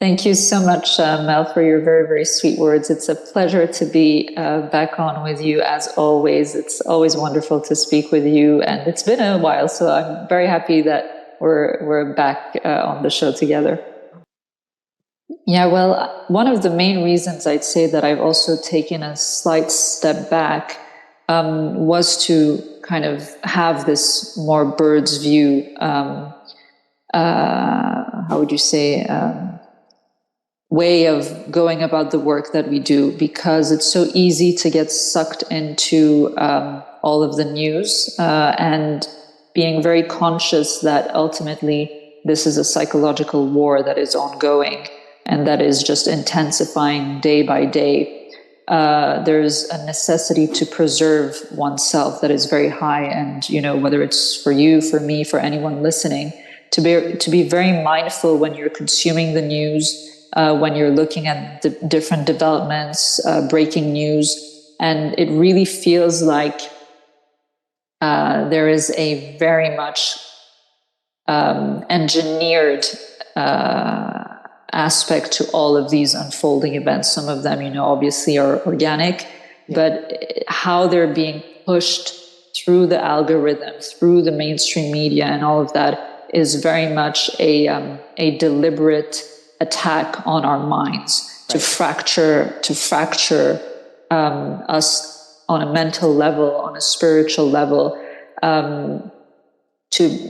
Thank you so much, Mel, for your very, very sweet words. It's a pleasure to be back on with you as always. It's always wonderful to speak with you, and it's been a while, so I'm very happy that we're back on the show together. Yeah, well, one of the main reasons I'd say that I've also taken a slight step back was to kind of have this more bird's view. How would you say? Way of going about the work that we do, because it's so easy to get sucked into all of the news and being very conscious that ultimately this is a psychological war that is ongoing and that is just intensifying day by day. There's a necessity to preserve oneself that is very high, and whether it's for you, for me, for anyone listening, to be very mindful when you're consuming the news. When you're looking at the different developments, breaking news, and it really feels like there is a very much engineered aspect to all of these unfolding events. Some of them, obviously are organic, but how they're being pushed through the algorithm, through the mainstream media and all of that is very much a deliberate attack on our minds, to fracture us on a mental level, on a spiritual level, to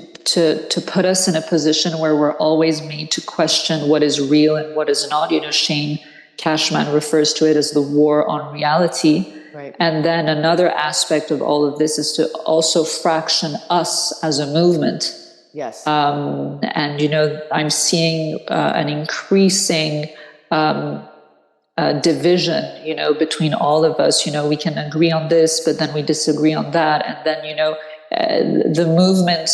put us in a position where we're always made to question what is real and what is not. Shane Cashman refers to it as the war on reality. Right. And then another aspect of all of this is to also fraction us as a movement. Yes. And, I'm seeing an increasing division, between all of us. We can agree on this, but then we disagree on that. And then, the movement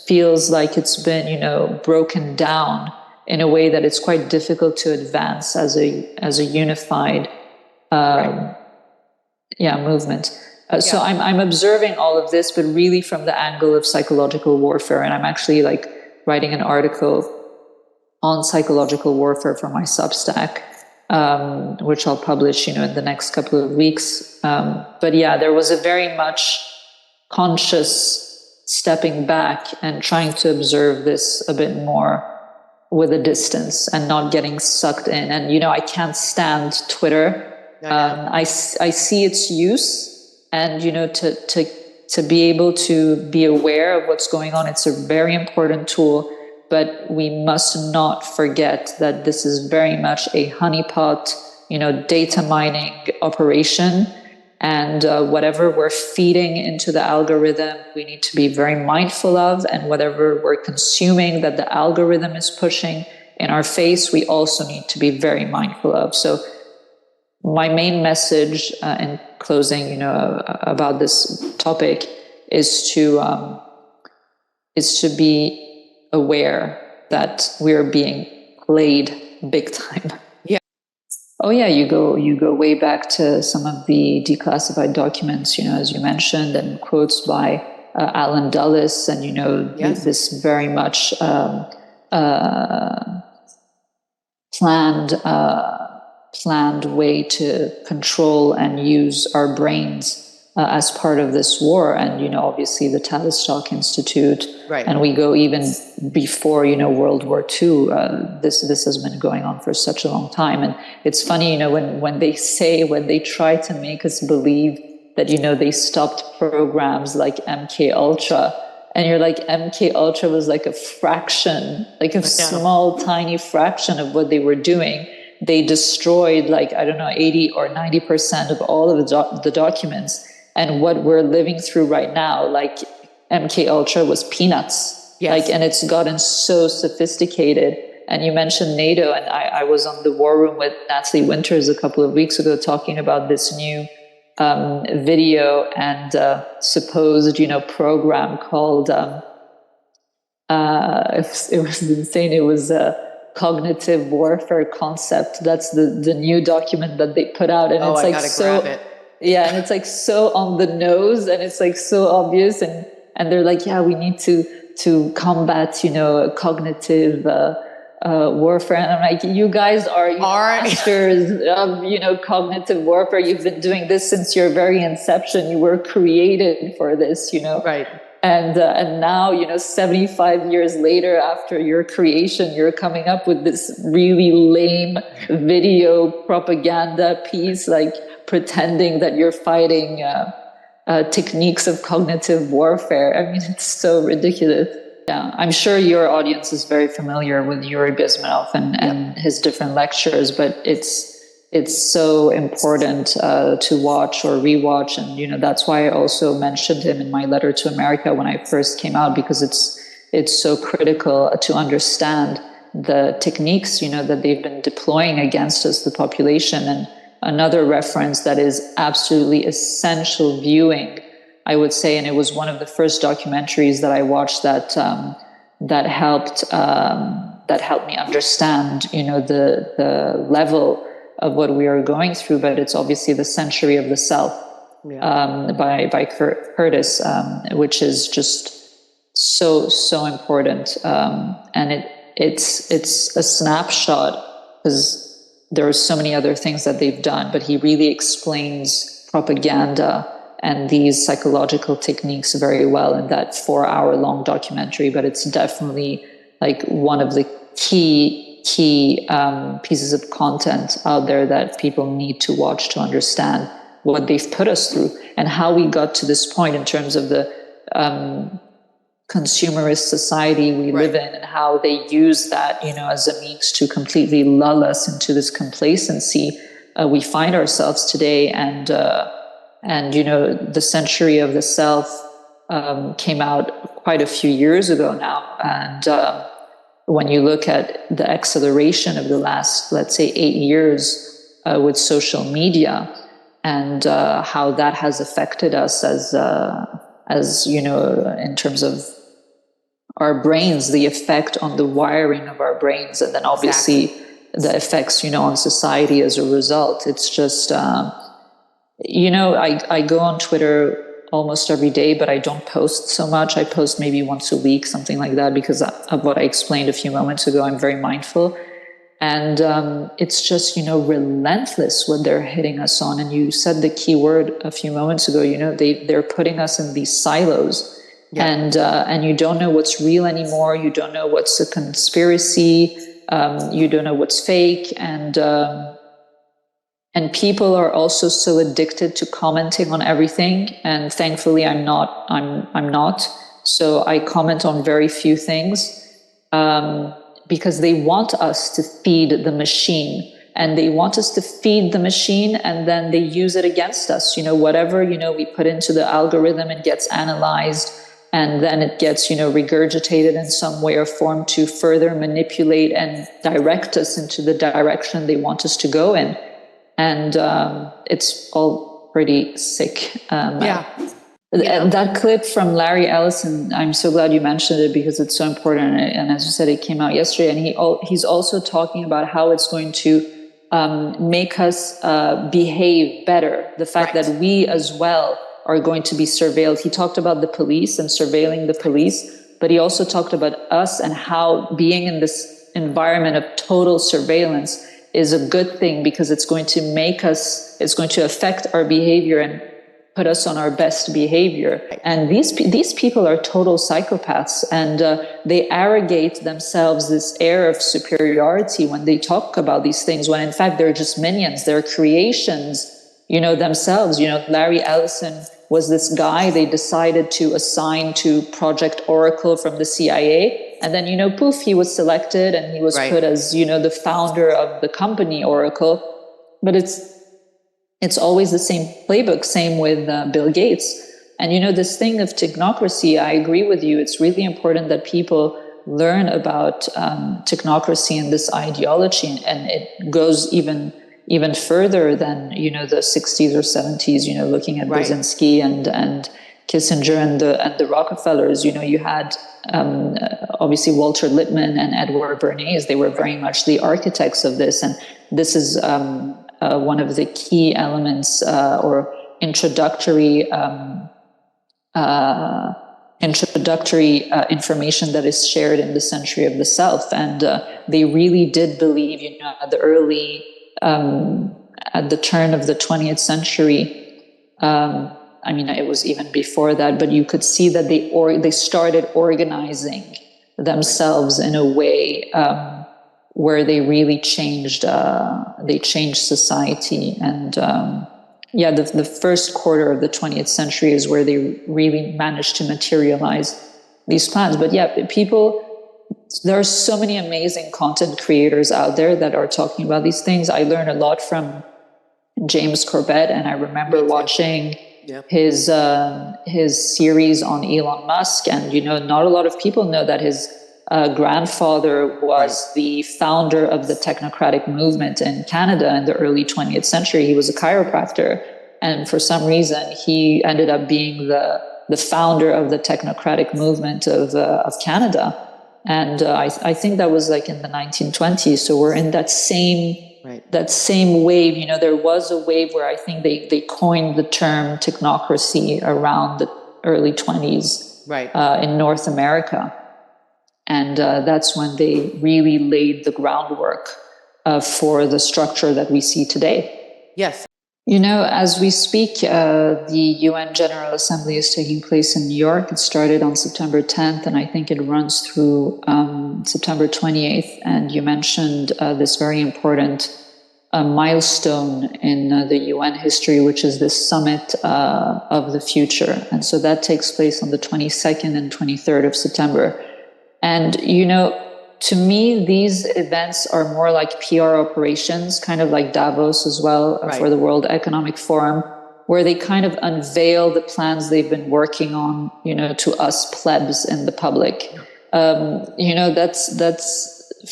feels like it's been, broken down in a way that it's quite difficult to advance as a unified movement. So I'm observing all of this, but really from the angle of psychological warfare. And I'm actually writing an article on psychological warfare for my Substack, which I'll publish, in the next couple of weeks. But yeah, there was a very much conscious stepping back and trying to observe this a bit more with a distance and not getting sucked in. And, I can't stand Twitter. I see its use. And, to be able to be aware of what's going on, it's a very important tool. But we must not forget that this is very much a honeypot, data mining operation. And whatever we're feeding into the algorithm, we need to be very mindful of. And whatever we're consuming that the algorithm is pushing in our face, we also need to be very mindful of. So my main message in closing, about this topic is to be aware that we're being played big time. Yeah. Oh yeah, you go way back to some of the declassified documents, as you mentioned, and quotes by Alan Dulles, and Yes. this very much planned way to control and use our brains as part of this war. And obviously the Tavistock Institute, right. And we go even before World War II. This has been going on for such a long time. And it's funny, when they try to make us believe that they stopped programs like MK Ultra, and you're like, MK Ultra was like a fraction, like a small tiny fraction of what they were doing. They destroyed 80 or 90% of all of the documents. And what we're living through right now, MK Ultra was peanuts. Yes. And it's gotten so sophisticated. And you mentioned NATO, and I was on the War Room with Natalie Winters a couple of weeks ago talking about this new video and supposed, program called, it was insane. It was cognitive warfare concept. That's the new document that they put out, and it's I so grab it. Yeah, and it's so on the nose, and it's so obvious, and they're like, yeah, we need to combat cognitive warfare. And I'm like, you guys are masters of, cognitive warfare. You've been doing this since your very inception. You were created for this, Right. And now, 75 years later after your creation, you're coming up with this really lame video propaganda piece, like pretending that you're fighting techniques of cognitive warfare. I mean, it's so ridiculous. Yeah, I'm sure your audience is very familiar with Yuri Bezmenov and his different lectures, but it's so important to watch or rewatch. And, that's why I also mentioned him in my letter to America when I first came out, because it's so critical to understand the techniques, that they've been deploying against us, the population. And another reference that is absolutely essential viewing, I would say, and it was one of the first documentaries that I watched that helped me understand, the level of what we are going through. But it's obviously The Century of the Self by Curtis, which is just so important, and it's a snapshot, because there are so many other things that they've done, but he really explains propaganda and these psychological techniques very well in that 4-hour-long documentary. But it's definitely like one of the key pieces of content out there that people need to watch to understand what they've put us through and how we got to this point in terms of the consumerist society we live in, and how they use that, as a means to completely lull us into this complacency we find ourselves today. And The Century of the Self came out quite a few years ago now. And when you look at the acceleration of the last, let's say, 8 years with social media, and how that has affected us as in terms of our brains, the effect on the wiring of our brains, and then obviously the effects, on society as a result. It's just, I go on Twitter almost every day, but I don't post so much. I post maybe once a week, something like that, because of what I explained a few moments ago. I'm very mindful. And it's just, relentless what they're hitting us on. And you said the key word a few moments ago, they're putting us in these silos. Yeah. And you don't know what's real anymore. You don't know what's a conspiracy. You don't know what's fake. And people are also so addicted to commenting on everything. And thankfully, I'm not. So I comment on very few things, because they want us to feed the machine. And they want us to feed the machine, and then they use it against us. Whatever, we put into the algorithm, it gets analyzed, and then it gets, regurgitated in some way or form to further manipulate and direct us into the direction they want us to go in. And it's all pretty sick. And that clip from Larry Ellison, I'm so glad you mentioned it, because it's so important. And as you said, it came out yesterday. And he's also talking about how it's going to make us behave better. The fact that we as well are going to be surveilled. He talked about the police and surveilling the police, but he also talked about us and how being in this environment of total surveillance is a good thing, because it's going to affect our behavior and put us on our best behavior. And these people are total psychopaths, and they arrogate themselves this air of superiority when they talk about these things, when in fact they're just minions, they're creations, themselves. Larry Ellison was this guy they decided to assign to Project Oracle from the CIA. And then, poof, he was selected and he was put as, the founder of the company Oracle. But it's always the same playbook, same with Bill Gates. And, this thing of technocracy, I agree with you. It's really important that people learn about technocracy and this ideology. And it goes even further than, the 60s or 70s, looking at Brzezinski and Kissinger and the Rockefellers. You had obviously Walter Lippmann and Edward Bernays. They were very much the architects of this. And this is one of the key elements or introductory introductory information that is shared in the Century of the Self. And they really did believe, at the early, at the turn of the 20th century, I mean, it was even before that, but you could see that they started organizing themselves in a way where they really changed society. And the first quarter of the 20th century is where they really managed to materialize these plans. But there are so many amazing content creators out there that are talking about these things. I learned a lot from James Corbett, and I remember watching his series on Elon Musk. And not a lot of people know that his grandfather was the founder of the technocratic movement in Canada in the early 20th century. He was a chiropractor, and for some reason he ended up being the founder of the technocratic movement of Canada. And I think that was like in the 1920s. So we're in that same wave. There was a wave where I think they coined the term technocracy around the early 20s in North America. And that's when they really laid the groundwork for the structure that we see today. Yes. As we speak, the UN General Assembly is taking place in New York. It started on September 10th, and I think it runs through September 28th. And you mentioned this very important milestone in the UN history, which is this Summit of the Future. And so that takes place on the 22nd and 23rd of September. And, to me, these events are more like PR operations, kind of like Davos as well, for the World Economic Forum, where they kind of unveil the plans they've been working on, to us plebs in the public. That's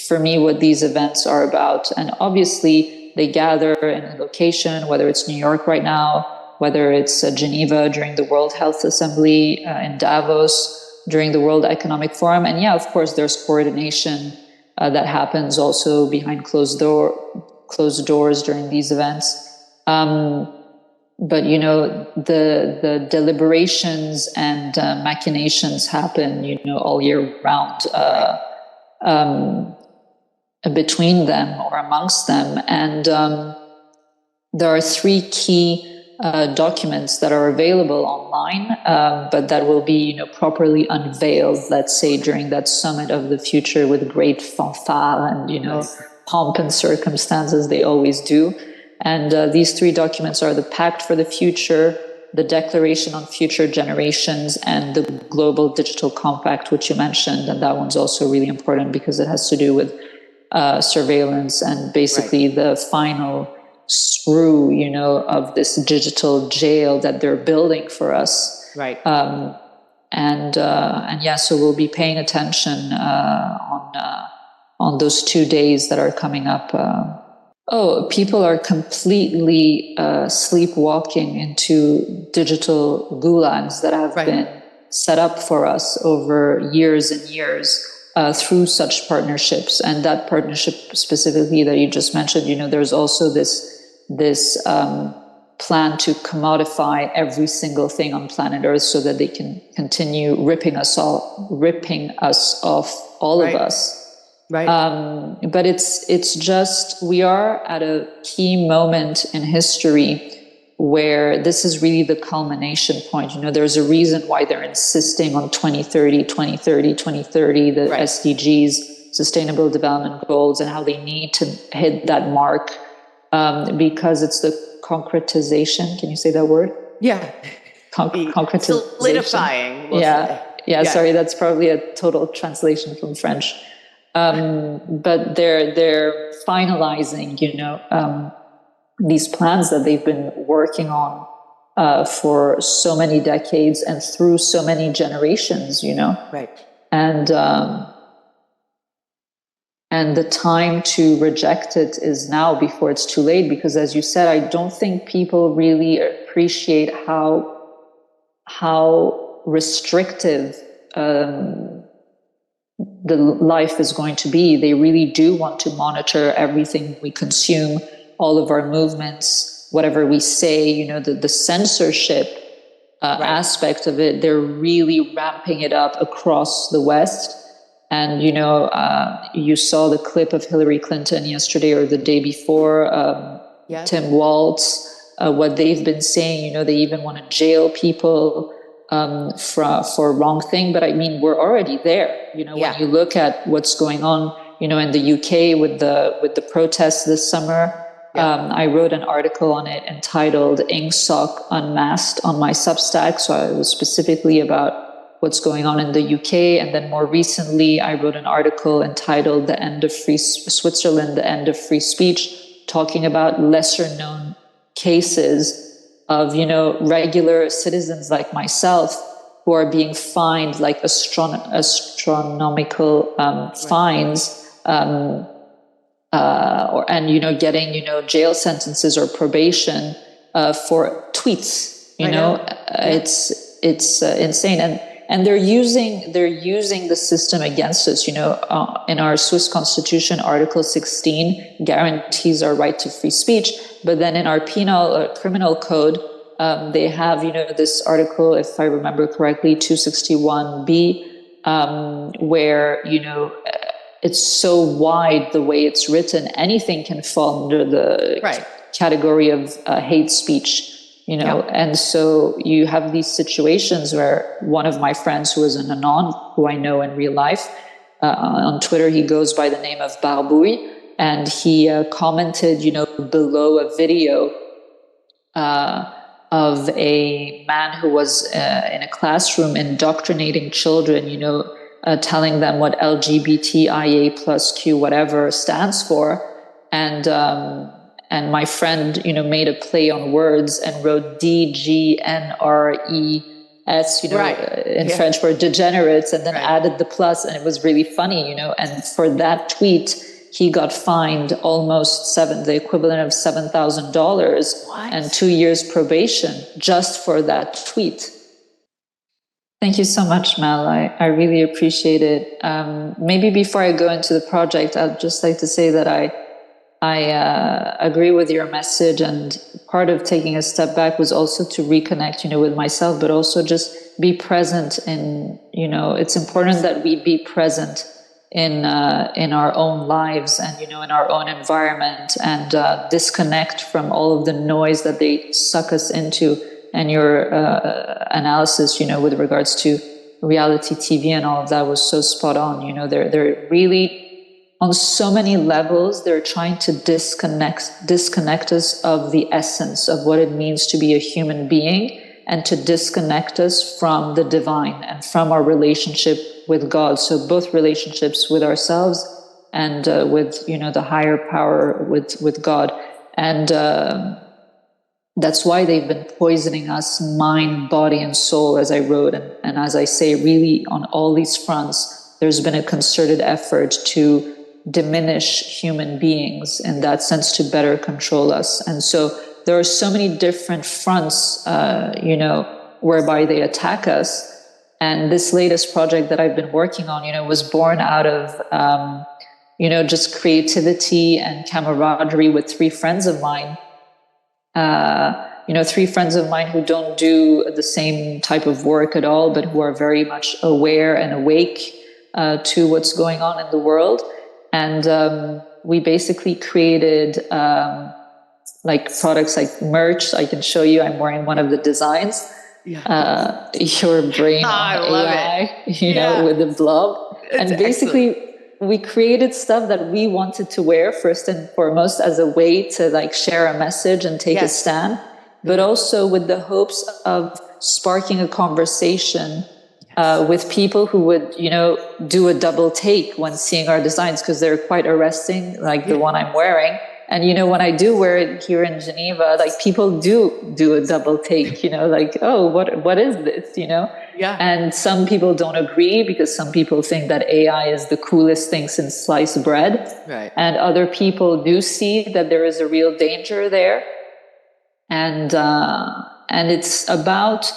for me what these events are about. And obviously they gather in a location, whether it's New York right now, whether it's Geneva during the World Health Assembly, in Davos during the World Economic Forum. And of course, there's coordination that happens also behind closed doors during these events. But, the deliberations and machinations happen, all year round between them or amongst them. And there are three key documents that are available online, but that will be properly unveiled, let's say, during that Summit of the Future with great fanfare and pomp and circumstance, as they always do. And these three documents are the Pact for the Future, the Declaration on Future Generations, and the Global Digital Compact, which you mentioned. And that one's also really important because it has to do with surveillance and basically the final screw, of this digital jail that they're building for us. Right. So we'll be paying attention on those 2 days that are coming up. People are completely sleepwalking into digital gulags that have been set up for us over years and years through such partnerships. And that partnership specifically that you just mentioned, there's also this plan to commodify every single thing on planet Earth so that they can continue ripping us off, all of us. Right. But it's just, we are at a key moment in history where this is really the culmination point. There's a reason why they're insisting on 2030, the SDGs, Sustainable Development Goals, and how they need to hit that mark. Because it's the concretization. Can you say that word? Yeah. Concretization. Solidifying. Sorry, that's probably a total translation from French. But they're finalizing, these plans that they've been working on for so many decades and through so many generations, Right. And the time to reject it is now before it's too late, because as you said, I don't think people really appreciate how restrictive the life is going to be. They really do want to monitor everything we consume, all of our movements, whatever we say, the censorship aspect of it, they're really ramping it up across the West. And, you know, you saw the clip of Hillary Clinton yesterday or the day before, Tim Walz, what they've been saying, you know, they even want to jail people for wrong thing. But I mean, we're already there. You know, when you look at what's going on, you know, in the UK with the protests this summer, I wrote an article on it entitled "Ingsoc Unmasked" on my Substack. So I was specifically about what's going on in the UK. And then more recently, I wrote an article entitled "The End of Free Switzerland, the End of Free Speech," talking about lesser known cases of, you know, regular citizens like myself who are being fined like astronomical fines, and, you know, getting, you know, jail sentences or probation for tweets. You know, it's insane. And they're using the system against us. You know, in our Swiss Constitution, Article 16 guarantees our right to free speech, but then in our penal criminal code, they have, you know, this article, if I remember correctly, 261B, where, you know, it's so wide the way it's written, anything can fall under the category of hate speech. You know, and so you have these situations where one of my friends who is an anon, who I know in real life, on Twitter, he goes by the name of Barbouille, and he commented, you know, below a video of a man who was in a classroom indoctrinating children, you know, telling them what LGBTIA plus Q whatever stands for, and my friend, you know, made a play on words and wrote DGNRES, you know, in French for degenerates, and then added the plus, and it was really funny, you know. And for that tweet, he got fined almost the equivalent of $7,000 and 2 years probation just for that tweet. Thank you so much, Mel. I really appreciate it. Maybe before I go into the project, I'd just like to say that I agree with your message, and part of taking a step back was also to reconnect, you know, with myself, but also just be present in, you know, it's important that we be present in our own lives and, you know, in our own environment, and disconnect from all of the noise that they suck us into. And your analysis, you know, with regards to reality TV and all of that was so spot on. You know, they're really, on so many levels, they're trying to disconnect us of the essence of what it means to be a human being, and to disconnect us from the divine and from our relationship with God. So both relationships with ourselves and with, you know, the higher power with God. And that's why they've been poisoning us, mind, body, and soul, as I wrote. And as I say, really on all these fronts, there's been a concerted effort to diminish human beings in that sense, to better control us. And so there are so many different fronts, you know, whereby they attack us. And this latest project that I've been working on, you know, was born out of, you know, just creativity and camaraderie with three friends of mine. You know, three friends of mine who don't do the same type of work at all, but who are very much aware and awake to what's going on in the world. And we basically created like products like merch. I can show you, I'm wearing one of the designs. Your brain on AI, you know, with the blob. It's and basically excellent. We created stuff that we wanted to wear first and foremost as a way to like share a message and take a stand, but also with the hopes of sparking a conversation with people who would, you know, do a double take when seeing our designs, because they're quite arresting, like the one I'm wearing. And, you know, when I do wear it here in Geneva, like people do a double take, you know, like, oh, what is this, you know? And some people don't agree, because some people think that AI is the coolest thing since sliced bread. And other people do see that there is a real danger there. And it's about,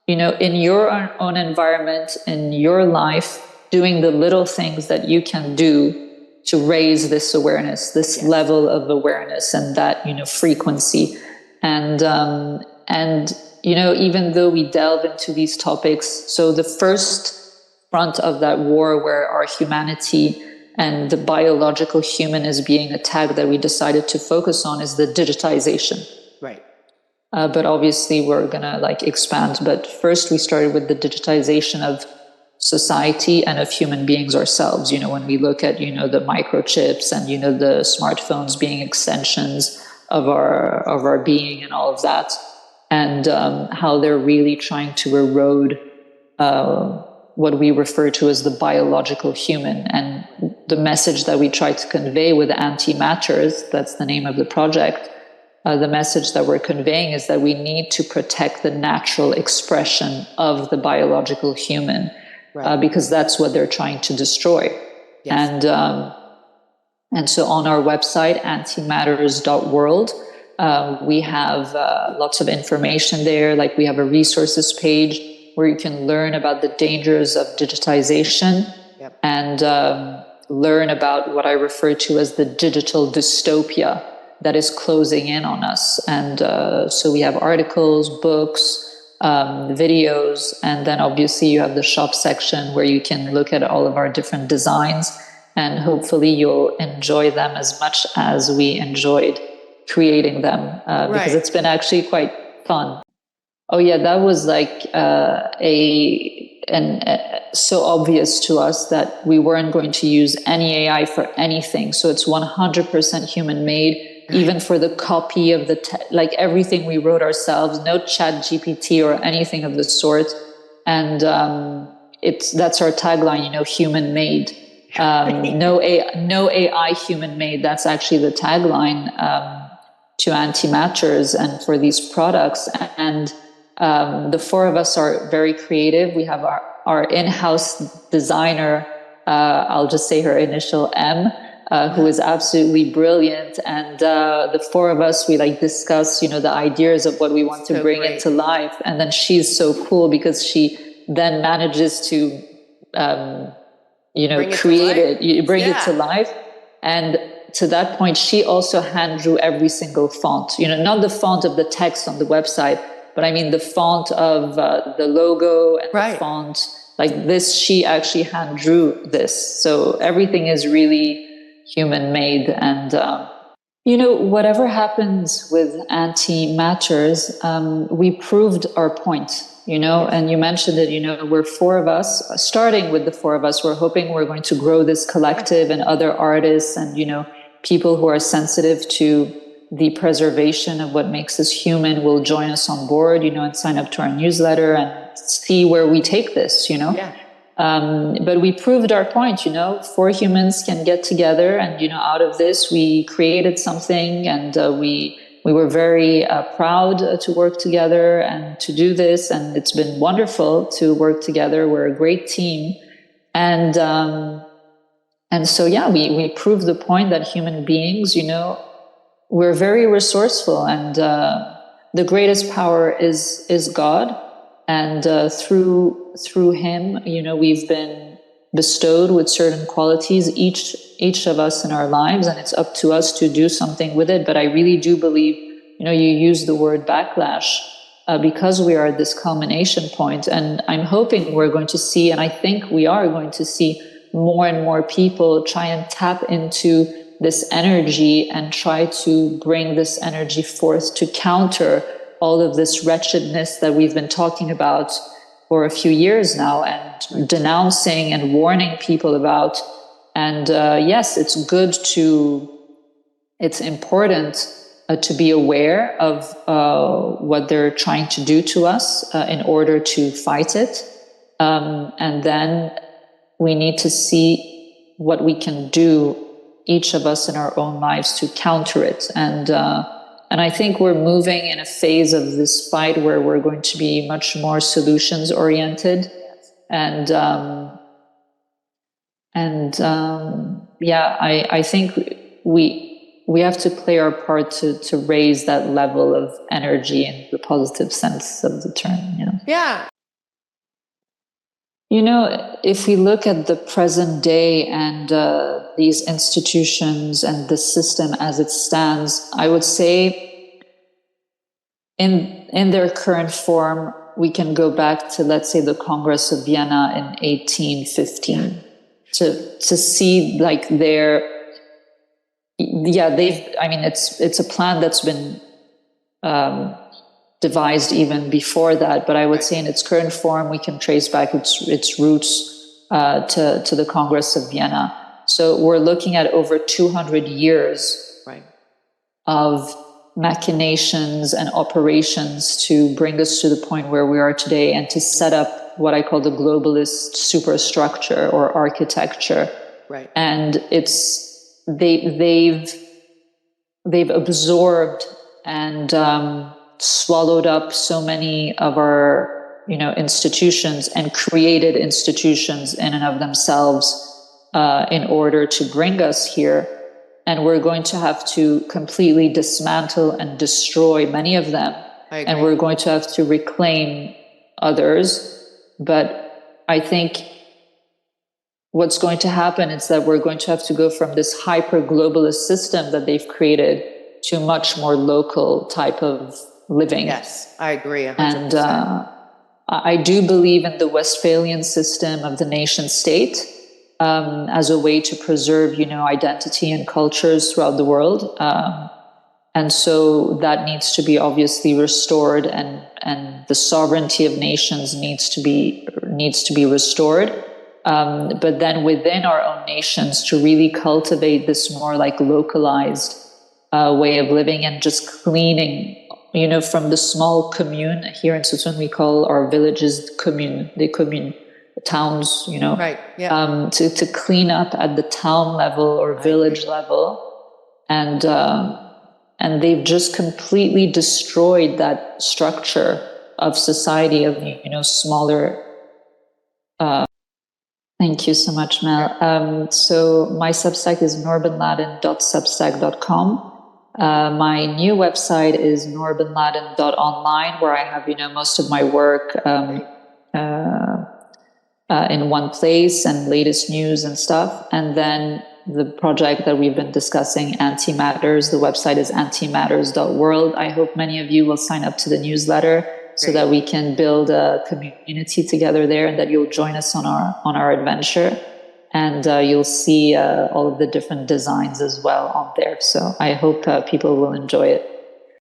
you know, in your own environment, in your life, doing the little things that you can do to raise this awareness, this level of awareness, and that, you know, frequency. And even though we delve into these topics, so the first front of that war where our humanity and the biological human is being attacked that we decided to focus on is the digitization. Right. But obviously we're going to expand. But first we started with the digitization of society and of human beings ourselves. When we look at, the microchips and, the smartphones being extensions of our being and all of that, and how they're really trying to erode what we refer to as the biological human. And the message that we try to convey with antimatters, that's the name of the project, the message that we're conveying is that we need to protect the natural expression of the biological human, because that's what they're trying to destroy. Yes. And so on our website, antimatters.world, we have lots of information there. We have a resources page where you can learn about the dangers of digitization. Yep. And learn about what I refer to as the digital dystopia that is closing in on us. And so we have articles, books, videos, and then obviously you have the shop section where you can look at all of our different designs, and hopefully you'll enjoy them as much as we enjoyed creating them, because it's been actually quite fun. Oh yeah, that was so obvious to us that we weren't going to use any AI for anything. So it's 100% human made, even for the copy of the, everything we wrote ourselves, no chat GPT or anything of the sort. And that's our tagline, human made. No AI human made. That's actually the tagline to antimatters and for these products. And the four of us are very creative. We have our in-house designer, I'll just say her initial M, who is absolutely brilliant. And the four of us, we discuss, the ideas of what we want to bring into life. And then she's so cool because she then manages to, create it, bring it to life. And to that point, she also hand drew every single font, not the font of the text on the website, but I mean the font of the logo and the font this. She actually hand drew this. So everything is really human made. And, whatever happens with antimatters, we proved our point, and you mentioned it, we're four of us, starting with the four of us. We're hoping we're going to grow this collective and other artists and, people who are sensitive to the preservation of what makes us human will join us on board, and sign up to our newsletter and see where we take this, But we proved our point, four humans can get together and, out of this, we created something, and we were very proud to work together and to do this. And it's been wonderful to work together. We're a great team. And so, we proved the point that human beings, we're very resourceful, and the greatest power is God. And through him, we've been bestowed with certain qualities, each of us in our lives, and it's up to us to do something with it. But I really do believe, you use the word backlash because we are at this culmination point, and I'm hoping we're going to see, and I think we are going to see more and more people try and tap into this energy and try to bring this energy forth to counter all of this wretchedness that we've been talking about for a few years now and denouncing and warning people about. And yes, it's important to be aware of what they're trying to do to us in order to fight it. And then we need to see what we can do, each of us in our own lives, to counter it. And I think we're moving in a phase of this fight where we're going to be much more solutions oriented. And I think we have to play our part to raise that level of energy in the positive sense of the term. Yeah. If we look at the present day and these institutions and the system as it stands, I would say in their current form, we can go back to, let's say, the Congress of Vienna in 1815 to see like their, it's a plan that's been devised even before that, but I would say in its current form, we can trace back its roots to the Congress of Vienna. So we're looking at over 200 years of machinations and operations to bring us to the point where we are today and to set up what I call the globalist superstructure or architecture. Right. And they've absorbed and swallowed up so many of our institutions and created institutions in and of themselves in order to bring us here. And we're going to have to completely dismantle and destroy many of them. And we're going to have to reclaim others. But I think what's going to happen is that we're going to have to go from this hyper-globalist system that they've created to much more local type of living. Yes, I agree 100%. And I do believe in the Westphalian system of the nation state. As a way to preserve, identity and cultures throughout the world. And so that needs to be obviously restored, and the sovereignty of nations needs to be restored. But then within our own nations to really cultivate this more like localized way of living and just cleaning, from the small commune. Here in Switzerland, we call our villages commune, the commune. Towns, Right. Yeah. To clean up at the town level or village level, and they've just completely destroyed that structure of society of smaller. Thank you so much, Mel. So my Substack is noorbinladin.substack.com. My new website is noorbinladin.online, where I have most of my work. In one place and latest news and stuff. And then the project that we've been discussing, Antimatters, the website is antimatters.world. I hope many of you will sign up to the newsletter so that we can build a community together there, and that you'll join us on our adventure. And you'll see all of the different designs as well on there. So I hope people will enjoy it.